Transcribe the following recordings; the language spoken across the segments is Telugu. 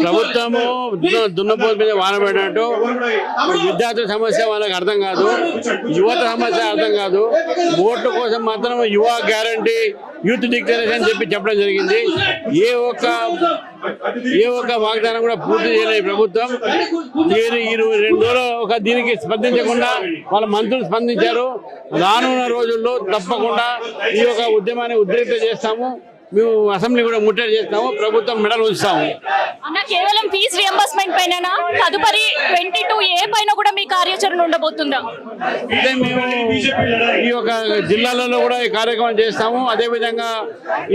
ప్రభుత్వము దున్నపోతు మీద వానబడినట్టు విద్యార్థుల సమస్య వాళ్ళకి అర్థం కాదు, యువత సమస్య అర్థం కాదు. ఓట్ల కోసం మాత్రం యువ గ్యారంటీ, యూత్ డిక్లరేషన్ చెప్పడం జరిగింది. ఏ ఒక్క వాగ్దానం కూడా పూర్తి చేయలేదు ప్రభుత్వం. 2 రోజులు దీనికి స్పందించకుండా వాళ్ళ మంత్రులు స్పందించారు. రానున్న రోజుల్లో తప్పకుండా ఈ యొక్క ఉద్యమాన్ని ఉద్రిక్త చేస్తాము. మేము అసెంబ్లీ కూడా ముట్టడి చేస్తాము, ప్రభుత్వం మెడలు ఉంచుతాము. అన్న కేవలం ఫీజు రియంబర్స్మెంట్ పైన తదుపరి 22A పైన కూడా మీ కార్యాచరణ ఉండబోతుందా? అంటే మేము ఈ యొక్క జిల్లాలలో కూడా ఈ కార్యక్రమం చేస్తాము. అదేవిధంగా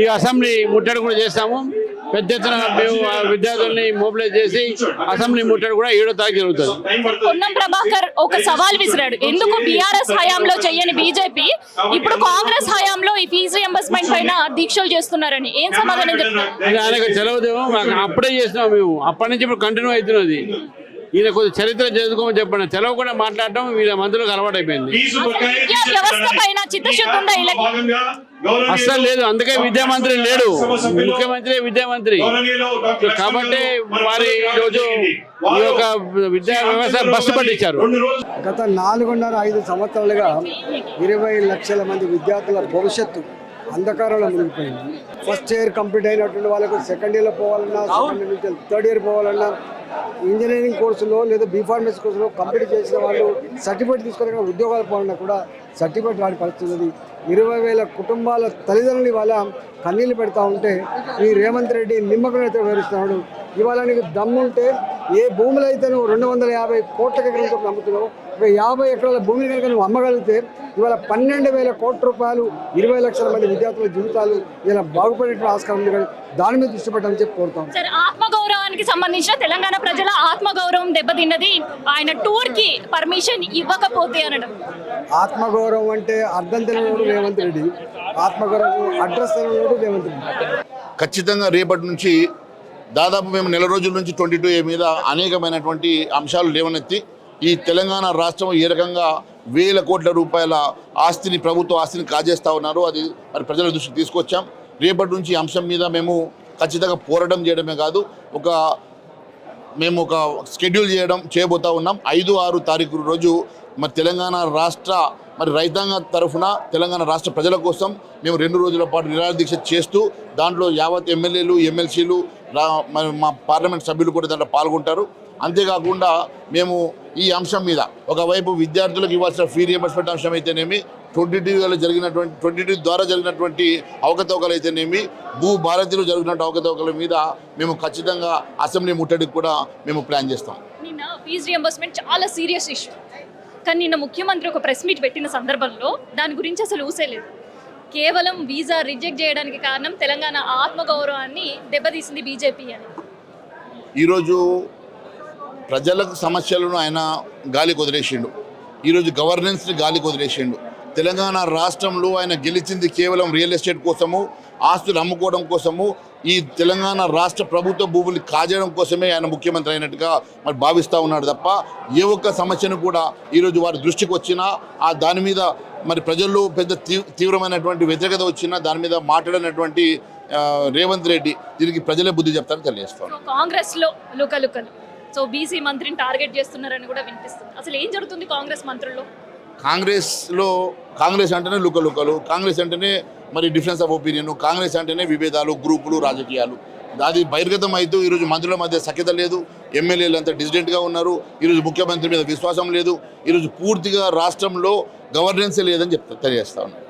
ఈ అసెంబ్లీ ముట్టడి కూడా చేస్తాము. పెద్ద ఎత్తున మేము విద్యార్థుల్ని మొబిలైజ్ చేసి అసెంబ్లీ ముట్టడి కూడా 7వ తారీఖు జరుగుతుంది. పొన్నం ప్రభాకర్ ఒక సవాల్ విసిరాడు. ఎందుకు బీఆర్ఎస్ హయాంలో చేయని బీజేపీ ఇప్పుడు కాంగ్రెస్ హయాంలో ఈ ఫీజు రియంబర్స్మెంట్ పైన దీక్షలు చేస్తున్నారని ఏం సమాధానం చెప్తారు? ఆయనకు తెలవదేమో, అప్పుడే చేసినాం మేము. అప్పటి నుంచి ఇప్పుడు కంటిన్యూ అవుతున్నది. ఈయన కొద్దిగా చరిత్ర చేసుకోమని చెప్పండి. తెలవకుండా మాట్లాడటం వీళ్ళ మంత్రులకు అలవాటు అయిపోయింది. వ్యవస్థ పైన చిత్తశుద్ధి ఉందా? అస్సలు లేదు. అందుకే విద్యామంత్రి లేడు, ముఖ్యమంత్రి విద్యామంత్రి కాబట్టి వారి ఈరోజు ఈ యొక్క విద్యా వ్యవస్థ బస్సు పట్టించారు. గత 4.5 సంవత్సరాలుగా 20 లక్షల మంది విద్యార్థుల భవిష్యత్తు అంధకారంలో మునిగిపోయింది. ఫస్ట్ ఇయర్ కంప్లీట్ అయినటువంటి వాళ్ళకు సెకండ్ ఇయర్లో పోవాలన్నా, సెకండ్ ఇయర్ నుంచి థర్డ్ ఇయర్ పోవాలన్నా, ఇంజనీరింగ్ కోర్సులో లేదా బీఫార్మసీ కోర్సులో కంప్లీట్ చేసిన వాళ్ళు సర్టిఫికేట్ తీసుకుని ఉద్యోగాలు పోవాలన్నా కూడా సర్టిఫికేట్ రాని పరిస్థితి ఉంది. 20,000 కుటుంబాల తల్లిదండ్రులు ఇవాళ కన్నీళ్ళు పెడతా ఉంటే ఈ రేవంత్ రెడ్డి నిమ్మకం అయితే వివరిస్తున్నాడు. ఇవాళ నీకు దమ్ముంటే ఏ భూములు అయితే నువ్వు 250 కోట్ల ఎకరాలతో అమ్ముతున్నావు, 50 ఎకరాల భూమిని కనుక నువ్వు అమ్మగలిగితే ఇవాళ 12,000 కోట్ల రూపాయలు 20 లక్షల మంది విద్యార్థుల జీవితాలు ఇలా బాగుపడేటువంటి ఆస్కారం ఉంది. కానీ దాని మీద దృష్టి పెట్టాలని చెప్పి కోరుతాం. ఆత్మగౌరవానికి సంబంధించిన తెలంగాణ ప్రజల ఆత్మగౌరవం దెబ్బతిన్నది ఆయన టూర్ కి పర్మిషన్ ఇవ్వకపోతే అనడం. ఆత్మగౌరవం అంటే అర్థం తెలియనోడు రేవంత్ రెడ్డి, ఆత్మగౌరవం అడ్రస్ తెలియనోడు రేవంత్ రెడ్డి. ఖచ్చితంగా రేపటి నుంచి దాదాపు మేము నెల రోజుల నుంచి 22A మీద అనేకమైనటువంటి అంశాలు లేవనెత్తి ఈ తెలంగాణ రాష్ట్రం ఏ రకంగా వేల కోట్ల రూపాయల ఆస్తిని, ప్రభుత్వ ఆస్తిని కాజేస్తూ ఉన్నారు, అది మరి ప్రజల దృష్టికి తీసుకొచ్చాం. రేపటి నుంచి అంశం మీద మేము ఖచ్చితంగా పోరాటం చేయడమే కాదు, మేము ఒక షెడ్యూల్ చేయబోతూ ఉన్నాం. 5, 6 తారీఖు రోజు మరి తెలంగాణ రాష్ట్ర రైతాంగ తరఫున తెలంగాణ రాష్ట్ర ప్రజల కోసం మేము 2 రోజుల పాటు నిరాహార దీక్ష చేస్తూ దాంట్లో యావత్ ఎమ్మెల్యేలు, ఎమ్మెల్సీలు, మా పార్లమెంట్ సభ్యులు కూడా దాంట్లో పాల్గొంటారు. అంతేకాకుండా మేము ఈ అంశం మీద ఒకవైపు విద్యార్థులకు ఇవ్వాల్సిన ఫీ రియంబర్స్మెంట్ అంశం అయితేనేమి, 22 ద్వారా జరిగినటువంటి అవకతవకలు అయితేనేమి, భారతీయులు జరిగినటువంటి అవకతవకల మీద మేము ఖచ్చితంగా అసెంబ్లీ ముట్టడికి కూడా మేము ప్లాన్ చేస్తాం. నిన్న ఫీజు రియంబర్స్మెంట్ చాలా సీరియస్ ఇష్యూ, కానీ నిన్న ముఖ్యమంత్రి ఒక ప్రెస్ మీట్ పెట్టిన సందర్భంలో దాని గురించి అసలు ఊసేలేదు. కేవలం వీసా రిజెక్ట్ చేయడానికి కారణం తెలంగాణ ఆత్మగౌరవాన్ని దెబ్బతీసింది బీజేపీ అని. ఈరోజు ప్రజలకు సమస్యలను ఆయన గాలికి వదిలేసిండు. ఈరోజు గవర్నెన్స్ని గాలికి వదిలేసిండు. తెలంగాణ రాష్ట్రంలో ఆయన గెలిచింది కేవలం రియల్ ఎస్టేట్ కోసము, ఆస్తులు అమ్ముకోవడం కోసము, ఈ తెలంగాణ రాష్ట్ర ప్రభుత్వ భూములు కాజేయడం కోసమే ఆయన ముఖ్యమంత్రి అయినట్టుగా మరి భావిస్తూ ఉన్నాడు తప్ప ఏ ఒక్క సమస్యను కూడా ఈరోజు వారి దృష్టికి వచ్చినా దాని మీద మరి ప్రజల్లో పెద్ద తీవ్రమైనటువంటి వ్యతిరేకత వచ్చినా దాని మీద మాట్లాడినటువంటి రేవంత్ రెడ్డి దీనికి ప్రజలే బుద్ధి చెప్తారని తెలియజేస్తాను. కాంగ్రెస్లో లుకలుకలు, సో బీసీ మంత్రిని టార్గెట్ చేస్తున్నారని కూడా వినిపిస్తుంది. అసలు ఏం జరుగుతుంది కాంగ్రెస్ మంత్రుల్లో? కాంగ్రెస్ అంటేనే లుకలుకలు, కాంగ్రెస్ అంటేనే మరి డిఫరెన్స్ ఆఫ్ ఒపీనియన్, కాంగ్రెస్ అంటేనే విభేదాలు, గ్రూపులు, రాజకీయాలు. అది బహిర్గతం అయితే ఈరోజు మంత్రుల మధ్య సఖ్యత లేదు, ఎమ్మెల్యేలు అంతా డిసిడెంట్గా ఉన్నారు, ఈరోజు ముఖ్యమంత్రి మీద విశ్వాసం లేదు, ఈరోజు పూర్తిగా రాష్ట్రంలో గవర్నెన్సే లేదని తెలియజేస్తా ఉన్నాను.